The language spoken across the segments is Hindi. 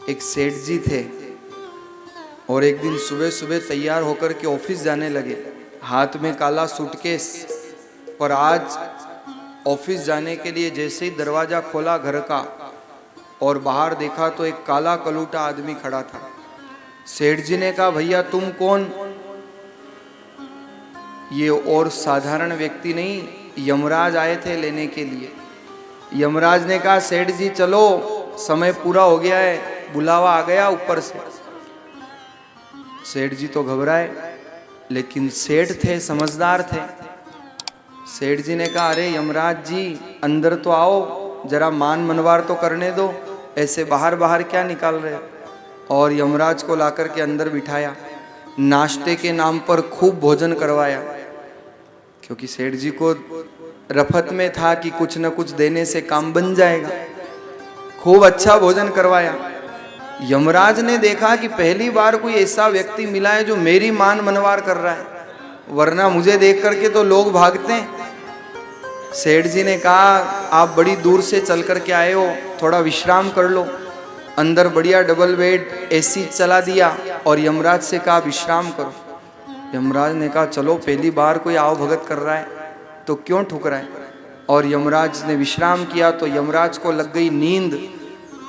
एक सेठ जी थे और एक दिन सुबह सुबह तैयार होकर के ऑफिस जाने लगे, हाथ में काला सूटकेस। पर आज ऑफिस जाने के लिए जैसे ही दरवाजा खोला घर का और बाहर देखा तो एक काला कलूटा आदमी खड़ा था। सेठ जी ने कहा, भैया तुम कौन? ये और साधारण व्यक्ति नहीं, यमराज आए थे लेने के लिए। यमराज ने कहा, सेठ जी चलो, समय पूरा हो गया है, बुलावा आ गया ऊपर से। सेठ जी तो घबराए, लेकिन सेठ थे, समझदार थे। सेठ जी ने कहा, अरे यमराज जी अंदर तो आओ, जरा मान मनवार तो करने दो, ऐसे बाहर बाहर क्या निकाल रहे हो? और यमराज को लाकर के अंदर बिठाया, नाश्ते के नाम पर खूब भोजन करवाया, क्योंकि सेठ जी को रफत में था कि कुछ न कुछ देने से काम बन जाएगा। खूब अच्छा भोजन करवाया। यमराज ने देखा कि पहली बार कोई ऐसा व्यक्ति मिला है जो मेरी मान मनवार कर रहा है, वरना मुझे देख करके तो लोग भागते हैं। सेठ जी ने कहा, आप बड़ी दूर से चल करके आए हो, थोड़ा विश्राम कर लो। अंदर बढ़िया डबल बेड, एसी चला दिया और यमराज से कहा, विश्राम करो। यमराज ने कहा, चलो पहली बार कोई आओ भगत कर रहा है तो क्यों ठुकराए। और यमराज ने विश्राम किया तो यमराज को लग गई नींद।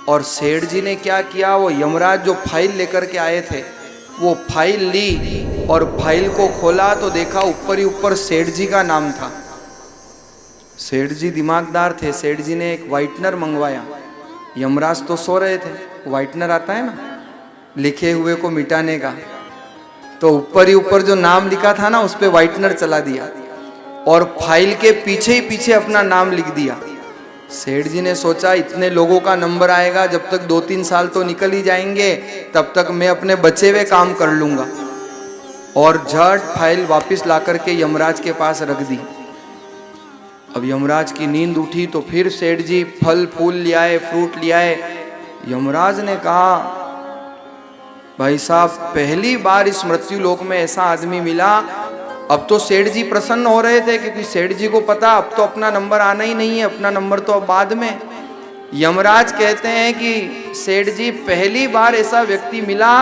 और सेठ जी ने क्या किया, वो यमराज जो फाइल लेकर के आए थे वो फाइल ली और फाइल को खोला तो देखा ऊपर ही ऊपर सेठ जी का नाम था। सेठ जी दिमागदार थे, सेठ जी ने एक व्हाइटनर मंगवाया। यमराज तो सो रहे थे, व्हाइटनर आता है ना लिखे हुए को मिटाने का, तो ऊपर ही ऊपर जो नाम लिखा था ना उस पे व्हाइटनर चला दिया और फाइल के पीछे ही पीछे अपना नाम लिख दिया। सेठ जी ने सोचा इतने लोगों का नंबर आएगा, जब तक 2-3 साल तो निकल ही जाएंगे, तब तक मैं अपने बचे हुए काम कर लूंगा। और झट फाइल वापस ला करके यमराज के पास रख दी। अब यमराज की नींद उठी तो फिर सेठ जी फल फूल ले आए, फ्रूट ले आए। यमराज ने कहा, भाई साहब पहली बार इस मृत्यु लोक में ऐसा आदमी मिला। अब तो सेठ जी प्रसन्न हो रहे थे क्योंकि सेठ जी को पता अब तो अपना नंबर आना ही नहीं है, अपना नंबर तो अब बाद में। यमराज कहते हैं कि सेठ जी पहली बार ऐसा व्यक्ति मिला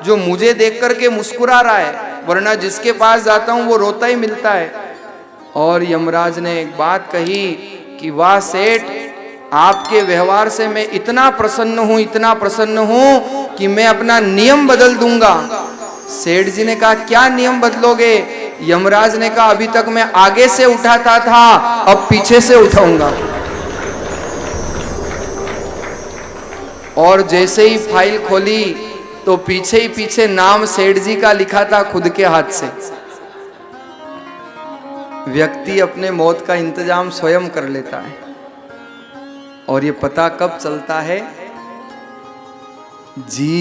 जो मुझे देख करके मुस्कुरा रहा है, वरना जिसके पास जाता हूं वो रोता ही मिलता है। और यमराज ने एक बात कही कि वाह सेठ, आपके व्यवहार से मैं इतना प्रसन्न हूं, इतना प्रसन्न हूं कि मैं अपना नियम बदल दूंगा। सेठ जी ने कहा, क्या नियम बदलोगे? यमराज ने कहा, अभी तक मैं आगे से उठाता था, अब पीछे से उठाऊंगा। और जैसे ही फाइल खोली तो पीछे ही पीछे नाम सेठ जी का लिखा था खुद के हाथ से। व्यक्ति अपने मौत का इंतजाम स्वयं कर लेता है और ये पता कब चलता है? जी